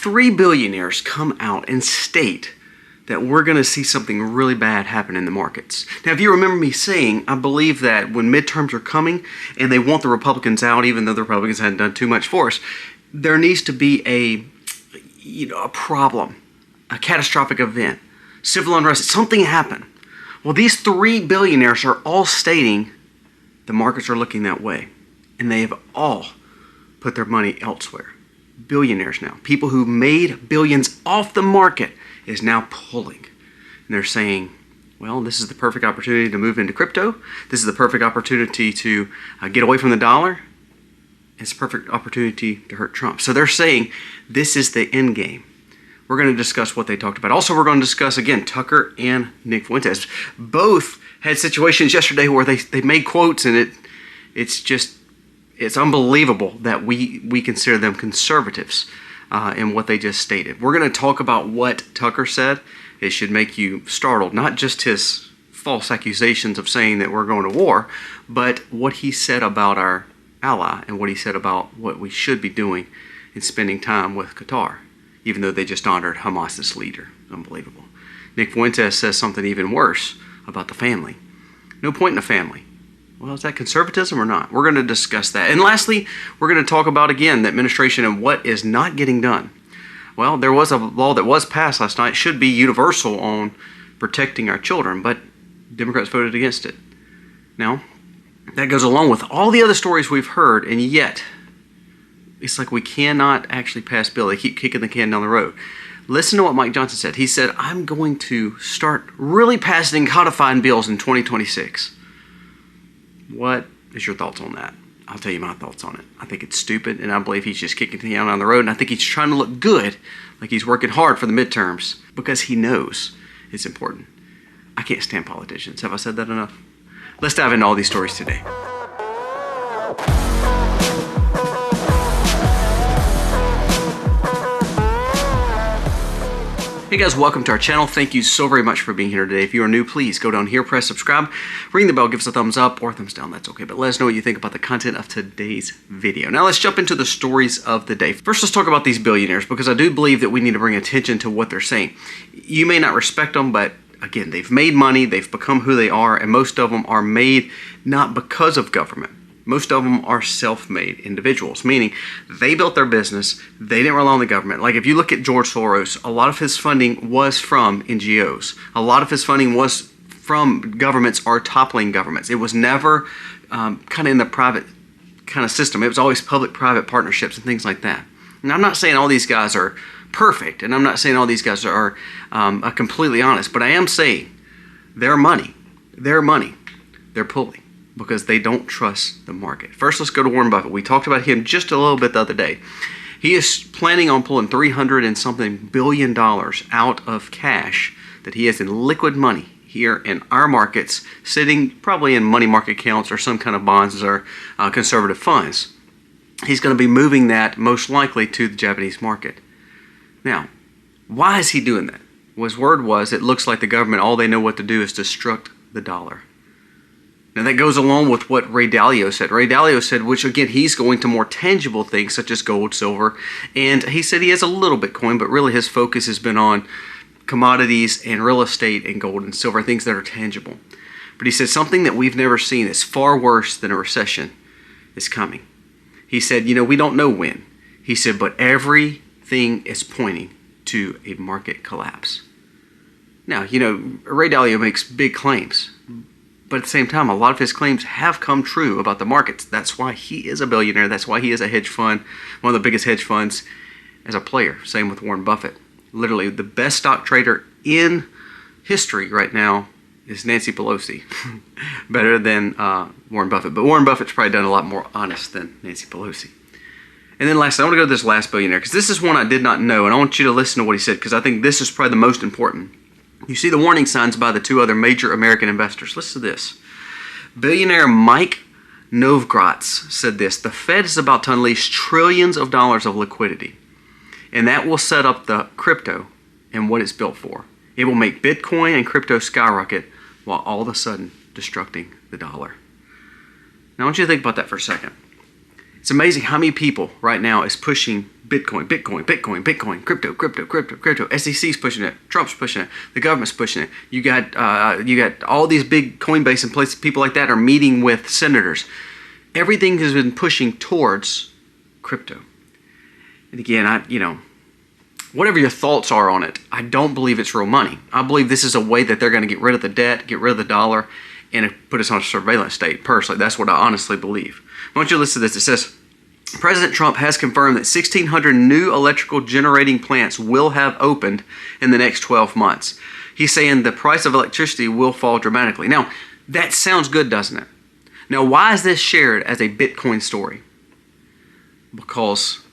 three billionaires come out and state that we're going to see something really bad happen in the markets. Now, if you remember me saying, I believe that when midterms are coming and they want the Republicans out, even though the Republicans hadn't done too much for us, there needs to be a problem, a catastrophic event, civil unrest, something happened. Well, these three billionaires are all stating the markets are looking that way, and they have all put their money elsewhere. Billionaires now, people who made billions off the market, is now pulling. And they're saying, well, this is the perfect opportunity to move into crypto. This is the perfect opportunity to get away from the dollar. It's a perfect opportunity to hurt Trump. So they're saying this is the end game. We're going to discuss what they talked about. Also, we're going to discuss, again, Tucker and Nick Fuentes. Both had situations yesterday where they made quotes, and it's unbelievable that we consider them conservatives in what they just stated. We're going to talk about what Tucker said. It should make you startled, not just his false accusations of saying that we're going to war, but what he said about our ally and what he said about what we should be doing in spending time with Qatar, even though they just honored Hamas's leader. Unbelievable. Nick Fuentes says something even worse about the family. No point in a family. Well, is that conservatism or not? We're going to discuss that. And lastly, we're going to talk about, again, the administration and what is not getting done. Well, there was a law that was passed last night. It should be universal on protecting our children, but Democrats voted against it. Now, that goes along with all the other stories we've heard, and yet it's like we cannot actually pass a bill. They keep kicking the can down the road. Listen to what Mike Johnson said. He said, I'm going to start really passing and codifying bills in 2026. What is your thoughts on that? I'll tell you my thoughts on it. I think it's stupid, and I believe he's just kicking the can down the road, and I think he's trying to look good, like he's working hard for the midterms, because he knows it's important. I can't stand politicians. Have I said that enough? Let's dive into all these stories today. Hey guys, welcome to our channel. Thank you so very much for being here today. If you are new, please go down here, press subscribe, ring the bell, give us a thumbs up or thumbs down, that's okay. But let us know what you think about the content of today's video. Now let's jump into the stories of the day. First, let's talk about these billionaires, because I do believe that we need to bring attention to what they're saying. You may not respect them, but again, they've made money, they've become who they are, and most of them are made not because of government. Most of them are self-made individuals, meaning they built their business, they didn't rely on the government. Like if you look at George Soros, a lot of his funding was from NGOs. A lot of his funding was from governments or toppling governments. It was never kind of in the private kind of system. It was always public-private partnerships and things like that. And I'm not saying all these guys are perfect, and I'm not saying all these guys are completely honest, but I am saying their money, they're pulling, because they don't trust the market. First, let's go to Warren Buffett. We talked about him just a little bit the other day. He is planning on pulling $300 and something billion out of cash that he has in liquid money here in our markets, sitting probably in money market accounts or some kind of bonds or conservative funds. He's going to be moving that most likely to the Japanese market. Now, why is he doing that? Well, his word was, it looks like the government, all they know what to do is destruct the dollar. Now that goes along with what Ray Dalio said. Ray Dalio said, which again, he's going to more tangible things such as gold, silver, and he said he has a little Bitcoin, but really his focus has been on commodities and real estate and gold and silver, things that are tangible. But he said something that we've never seen is far worse than a recession is coming. He said, we don't know when. He said, but everything is pointing to a market collapse. Now, Ray Dalio makes big claims, but at the same time, a lot of his claims have come true about the markets. That's why he is a billionaire. That's why he is a hedge fund, one of the biggest hedge funds as a player. Same with Warren Buffett. Literally, the best stock trader in history right now is Nancy Pelosi. Better than Warren Buffett. But Warren Buffett's probably done a lot more honest than Nancy Pelosi. And then lastly, I want to go to this last billionaire, because this is one I did not know, and I want you to listen to what he said, because I think this is probably the most important. You see the warning signs by the two other major American investors. Listen to this. Billionaire Mike Novogratz said this: the Fed is about to unleash trillions of dollars of liquidity, and that will set up the crypto and what it's built for. It will make Bitcoin and crypto skyrocket while all of a sudden destructing the dollar. Now I want you to think about that for a second. It's amazing how many people right now is pushing Bitcoin, Bitcoin, Bitcoin, Bitcoin, crypto, crypto, crypto, crypto. SEC's pushing it. Trump's pushing it. The government's pushing it. You got all these big Coinbase and places, people like that are meeting with senators. Everything has been pushing towards crypto. And again, whatever your thoughts are on it, I don't believe it's real money. I believe this is a way that they're going to get rid of the debt, get rid of the dollar, and put us on a surveillance state. Personally, that's what I honestly believe. I want you to listen to this. It says, President Trump has confirmed that 1,600 new electrical generating plants will have opened in the next 12 months. He's saying the price of electricity will fall dramatically. Now, that sounds good, doesn't it? Now, why is this shared as a Bitcoin story? Because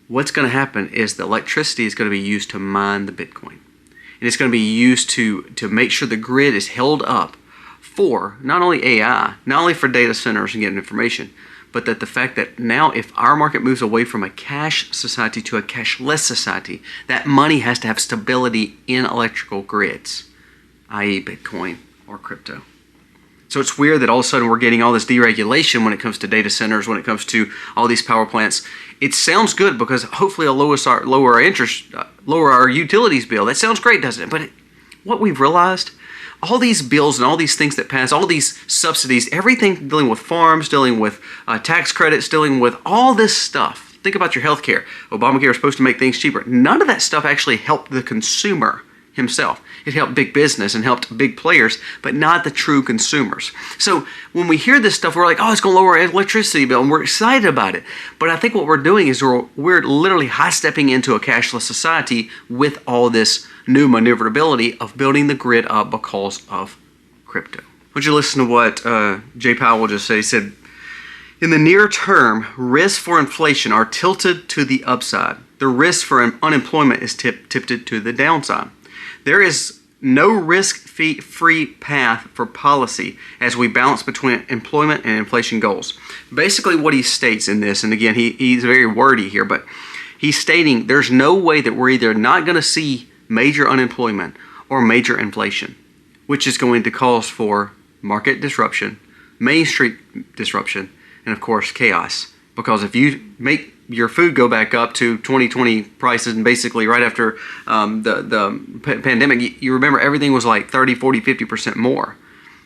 what's going to happen is the electricity is going to be used to mine the Bitcoin. And it's going to be used to make sure the grid is held up for not only AI, not only for data centers and getting information, but that the fact that now if our market moves away from a cash society to a cashless society, that money has to have stability in electrical grids, i.e. Bitcoin or crypto. So it's weird that all of a sudden we're getting all this deregulation when it comes to data centers, when it comes to all these power plants. It sounds good because hopefully it'll lower our interest, lower our utilities bill. That sounds great, doesn't it? But what we've realized, all these bills and all these things that pass, all these subsidies, everything dealing with farms, dealing with tax credits, dealing with all this stuff. Think about your health care. Obamacare is supposed to make things cheaper. None of that stuff actually helped the consumer himself. It helped big business and helped big players, but not the true consumers. So when we hear this stuff, we're like, oh, it's going to lower our electricity bill, and we're excited about it. But I think what we're doing is we're literally high-stepping into a cashless society with all this new maneuverability of building the grid up because of crypto. I want you to listen to what Jay Powell just said. He said, in the near term, risks for inflation are tilted to the upside. The risk for unemployment is tipped to the downside. There is no risk-free path for policy as we balance between employment and inflation goals. Basically what he states in this, and again, he's very wordy here, but he's stating there's no way that we're either not going to see major unemployment or major inflation, which is going to cause for market disruption, Main Street disruption, and of course chaos. Because if you make your food go back up to 2020 prices, and basically right after the pandemic, you remember everything was like 30, 40, 50% more.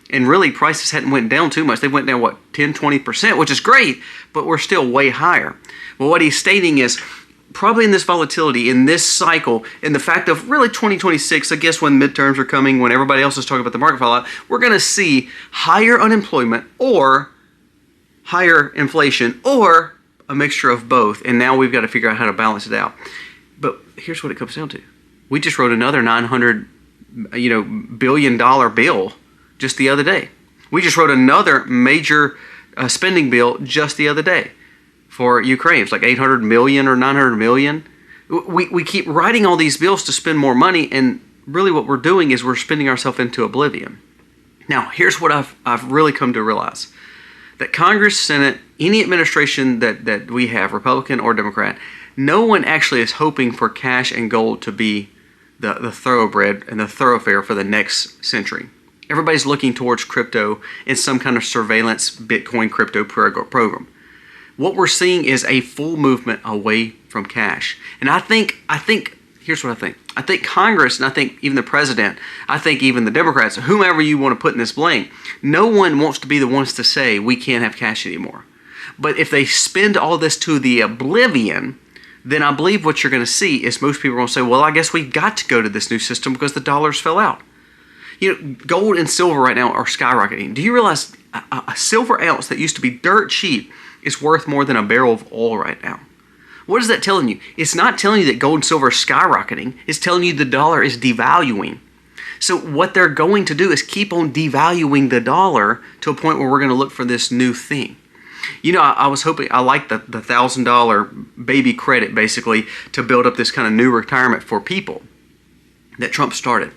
And really prices hadn't went down too much. They went down, 10, 20%, which is great, but we're still way higher. Well, what he's stating is probably in this volatility, in this cycle, in the fact of really 2026, I guess when midterms are coming, when everybody else is talking about the market fallout, we're going to see higher unemployment or higher inflation or a mixture of both, and now we've got to figure out how to balance it out. But here's what it comes down to. We just wrote another $900 billion bill just the other day. We just wrote another major spending bill just the other day for Ukraine. It's like 800 million or 900 million. We keep writing all these bills to spend more money, and really what we're doing is we're spending ourselves into oblivion. Now, here's what I've really come to realize. That Congress, Senate, any administration that we have, Republican or Democrat, no one actually is hoping for cash and gold to be the thoroughbred and the thoroughfare for the next century. Everybody's looking towards crypto in some kind of surveillance Bitcoin crypto program. What we're seeing is a full movement away from cash. And I think, here's what I think. I think Congress, and I think even the president, I think even the Democrats, whomever you want to put in this blame, no one wants to be the ones to say we can't have cash anymore. But if they spend all this to the oblivion, then I believe what you're going to see is most people are going to say, well, I guess we've got to go to this new system because the dollars fell out. Gold and silver right now are skyrocketing. Do you realize a silver ounce that used to be dirt cheap is worth more than a barrel of oil right now? What is that telling you? It's not telling you that gold and silver are skyrocketing. It's telling you the dollar is devaluing. So what they're going to do is keep on devaluing the dollar to a point where we're going to look for this new thing. I was hoping, I like the $1,000 baby credit basically to build up this kind of new retirement for people that Trump started.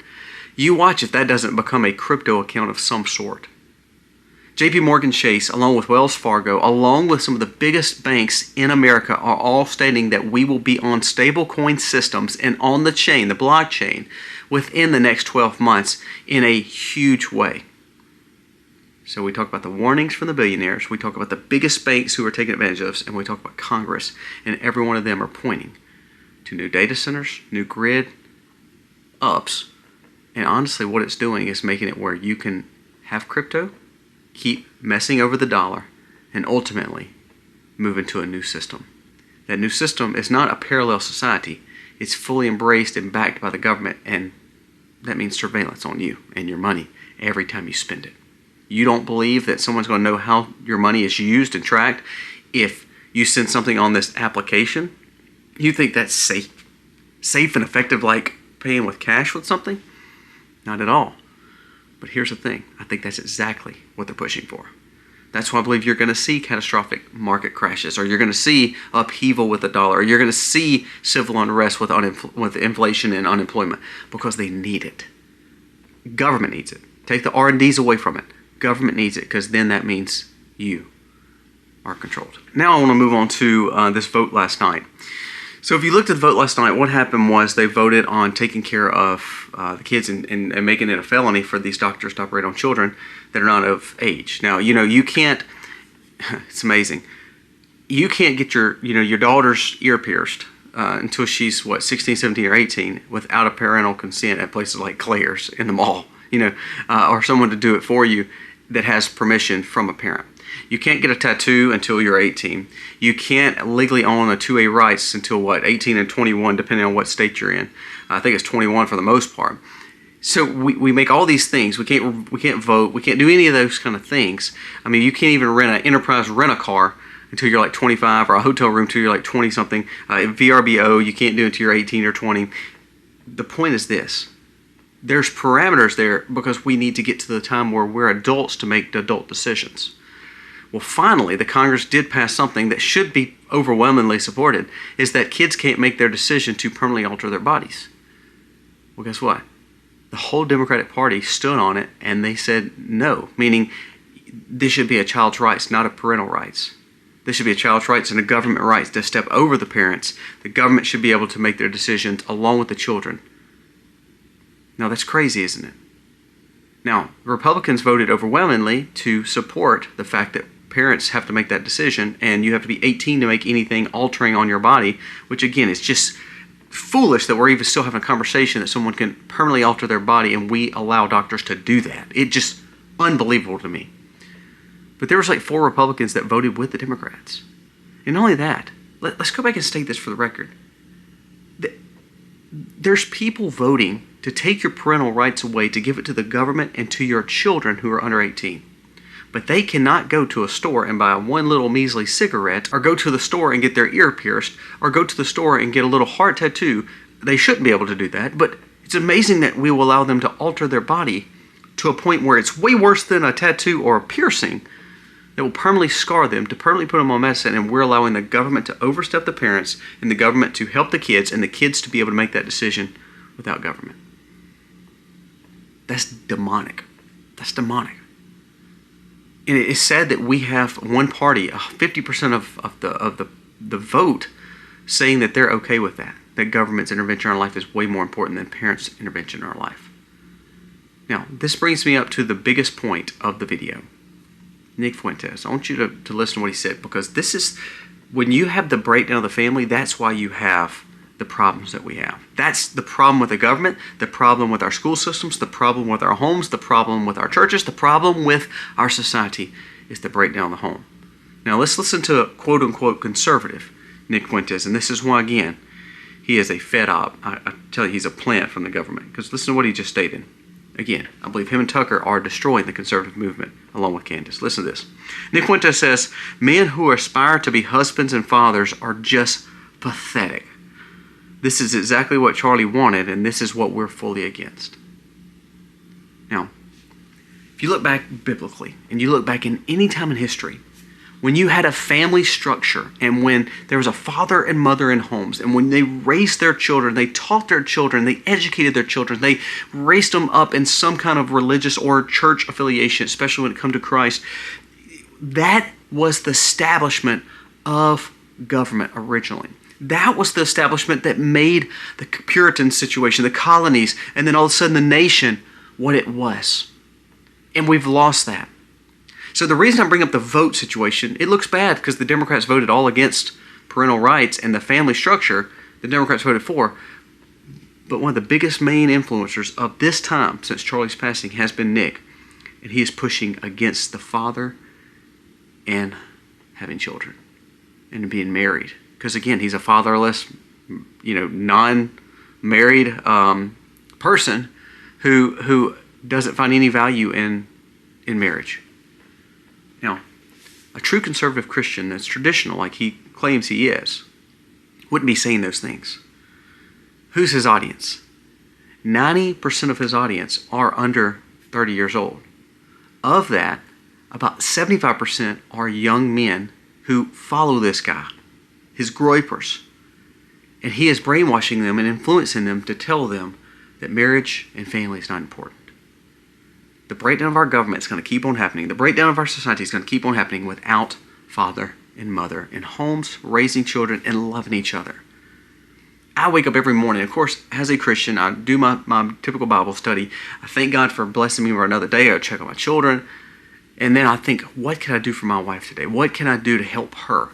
You watch if that doesn't become a crypto account of some sort. JP Morgan Chase, along with Wells Fargo, along with some of the biggest banks in America, are all stating that we will be on stablecoin systems and on the chain, the blockchain, within the next 12 months in a huge way. So we talk about the warnings from the billionaires, we talk about the biggest banks who are taking advantage of us, and we talk about Congress, and every one of them are pointing to new data centers, new grid ups, and honestly what it's doing is making it where you can have crypto, keep messing over the dollar, and ultimately move into a new system. That new system is not a parallel society. It's fully embraced and backed by the government, and that means surveillance on you and your money every time you spend it. You don't believe that someone's going to know how your money is used and tracked if you send something on this application? You think that's safe and effective like paying with cash with something? Not at all. But here's the thing. I think that's exactly what they're pushing for. That's why I believe you're going to see catastrophic market crashes, or you're going to see upheaval with the dollar, or you're going to see civil unrest with inflation and unemployment, because they need it. Government needs it. Take the R&Ds away from it. Government needs it, because then that means you are controlled. Now I want to move on to this vote last night. So if you looked at the vote last night, what happened was they voted on taking care of the kids and making it a felony for these doctors to operate on children that are not of age. Now, you can't, it's amazing, you can't get your daughter's ear pierced until she's, 16, 17, or 18 without a parental consent at places like Claire's in the mall, or someone to do it for you that has permission from a parent. You can't get a tattoo until you're 18. You can't legally own a 2A rights until 18 and 21, depending on what state you're in. I think it's 21 for the most part. So we make all these things. We can't vote. We can't do any of those kind of things. I mean, you can't even rent a car until you're like 25, or a hotel room until you're like 20 something. VRBO, you can't do it until you're 18 or 20. The point is this. There's parameters there because we need to get to the time where we're adults to make adult decisions. Well, finally, the Congress did pass something that should be overwhelmingly supported, is that kids can't make their decision to permanently alter their bodies. Well, guess what? The whole Democratic Party stood on it, and they said no, meaning this should be a child's rights, not a parental rights. This should be a child's rights and a government rights to step over the parents. The government should be able to make their decisions along with the children. Now, that's crazy, isn't it? Now, Republicans voted overwhelmingly to support the fact that parents have to make that decision, and you have to be 18 to make anything altering on your body, which again is just foolish that we're even still having a conversation that someone can permanently alter their body and we allow doctors to do that. It's just unbelievable to me. But there was like 4 Republicans that voted with the Democrats. And not only that, let's go back and state this for the record. There's people voting to take your parental rights away to give it to the government and to your children who are under 18. But they cannot go to a store and buy one little measly cigarette, or go to the store and get their ear pierced, or go to the store and get a little heart tattoo. They shouldn't be able to do that, but it's amazing that we will allow them to alter their body to a point where it's way worse than a tattoo or a piercing that will permanently scar them, to permanently put them on medicine, and we're allowing the government to overstep the parents and the government to help the kids and the kids to be able to make that decision without government. That's demonic. That's demonic. And it's sad that we have one party, 50% of the vote, saying that they're okay with that. That government's intervention in our life is way more important than parents' intervention in our life. Now, this brings me up to the biggest point of the video. Nick Fuentes, I want you to listen to what he said, because this is, when you have the breakdown of the family, that's why you have the problems that we have. That's the problem with the government, the problem with our school systems, the problem with our homes, the problem with our churches, the problem with our society is the breakdown of the home. Now let's listen to a quote-unquote conservative Nick Fuentes, and this is why, again, he is a fed op. I tell you, he's a plant from the government, because listen to what he just stated. Again, I believe him and Tucker are destroying the conservative movement, along with Candace. Listen to this. Nick Fuentes says, men who aspire to be husbands and fathers are just pathetic. This is exactly what Charlie wanted, and this is what we're fully against. Now, if you look back biblically, and you look back in any time in history, when you had a family structure, and when there was a father and mother in homes, and when they raised their children, they taught their children, they educated their children, they raised them up in some kind of religious or church affiliation, especially when it comes to Christ, that was the establishment of government originally. That was the establishment that made the Puritan situation, the colonies, and then all of a sudden the nation what it was. And we've lost that. So the reason I bring up the vote situation, it looks bad because the Democrats voted all against parental rights and the family structure the Democrats voted for. But one of the biggest main influencers of this time since Charlie's passing has been Nick. And he is pushing against the father and having children and being married. Because again, he's a fatherless, non-married person who doesn't find any value in marriage. Now, a true conservative Christian that's traditional, like he claims he is, wouldn't be saying those things. Who's his audience? 90% of his audience are under 30 years old. Of that, about 75% are young men who follow this guy, his groypers. And he is brainwashing them and influencing them to tell them that marriage and family is not important. The breakdown of our government is going to keep on happening. The breakdown of our society is going to keep on happening without father and mother in homes, raising children, and loving each other. I wake up every morning, of course, as a Christian, I do my typical Bible study. I thank God for blessing me for another day. I check on my children. And then I think, what can I do for my wife today? What can I do to help her?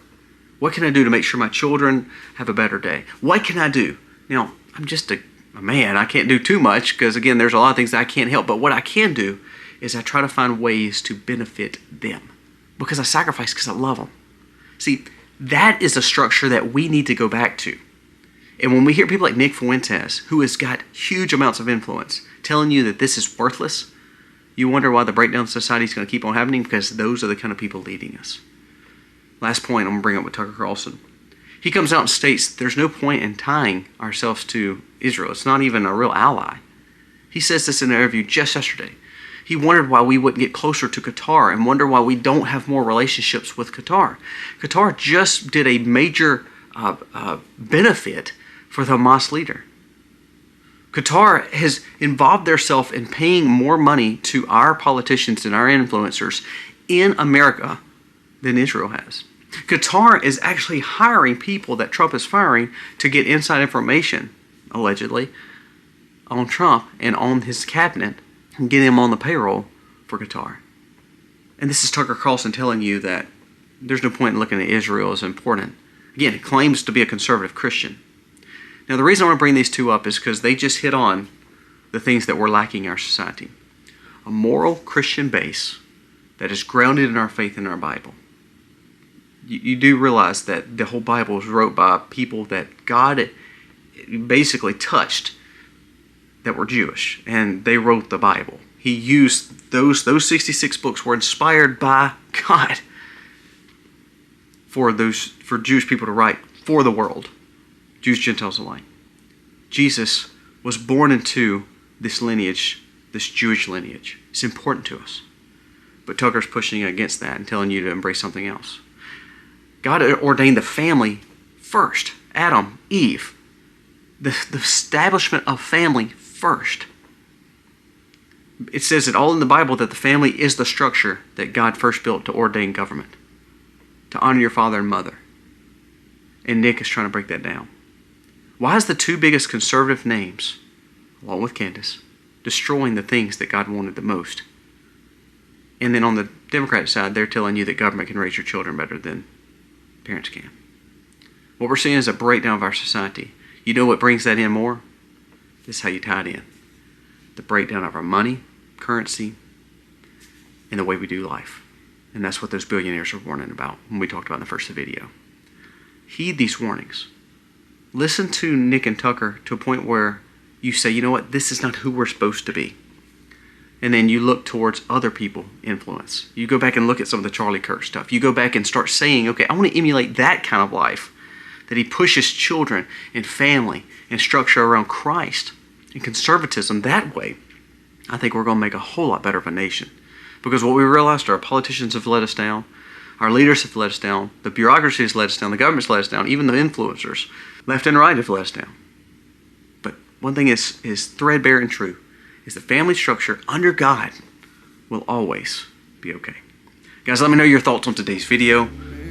What can I do to make sure my children have a better day? What can I do? Now, I'm just a man. I can't do too much because, again, there's a lot of things that I can't help. But what I can do is I try to find ways to benefit them because I sacrifice because I love them. See, that is a structure that we need to go back to. And when we hear people like Nick Fuentes, who has got huge amounts of influence, telling you that this is worthless, you wonder why the breakdown of society is going to keep on happening, because those are the kind of people leading us. Last point I'm going to bring up with Tucker Carlson. He comes out and states there's no point in tying ourselves to Israel. It's not even a real ally. He says this in an interview just yesterday. He wondered why we wouldn't get closer to Qatar and wonder why we don't have more relationships with Qatar. Qatar just did a major benefit for the Hamas leader. Qatar has involved themselves in paying more money to our politicians and our influencers in America than Israel has. Qatar is actually hiring people that Trump is firing to get inside information, allegedly, on Trump and on his cabinet and get him on the payroll for Qatar. And this is Tucker Carlson telling you that there's no point in looking at Israel as important. Again, he claims to be a conservative Christian. Now, the reason I want to bring these two up is because they just hit on the things that we're lacking in our society. A moral Christian base that is grounded in our faith in our Bible. You do realize that the whole Bible was wrote by people that God basically touched that were Jewish, and they wrote the Bible. He used those 66 books were inspired by God for Jewish people to write for the world. Jews, Gentiles alike. Jesus was born into this lineage, this Jewish lineage. It's important to us. But Tucker's pushing against that and telling you to embrace something else. God ordained the family first. Adam, Eve. The establishment of family first. It says it all in the Bible that the family is the structure that God first built to ordain government. To honor your father and mother. And Nick is trying to break that down. Why is the two biggest conservative names, along with Candace, destroying the things that God wanted the most? And then on the Democrat side, they're telling you that government can raise your children better than parents can. What we're seeing is a breakdown of our society. You know what brings that in more? This is how you tie it in. The breakdown of our money, currency, and the way we do life. And that's what those billionaires are warning about when we talked about in the first video. Heed these warnings. Listen to Nick and Tucker to a point where you say, you know what, this is not who we're supposed to be. And then you look towards other people influence. You go back and look at some of the Charlie Kirk stuff. You go back and start saying, okay, I want to emulate that kind of life. That he pushes children and family and structure around Christ and conservatism that way. I think we're going to make a whole lot better of a nation. Because what we realized, our politicians have let us down. Our leaders have let us down. The bureaucracy has let us down. The government's let us down. Even the influencers, left and right, have let us down. But one thing is threadbare and true, is the family structure under God will always be okay. Guys, let me know your thoughts on today's video.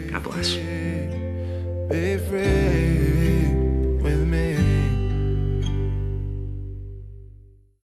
God bless.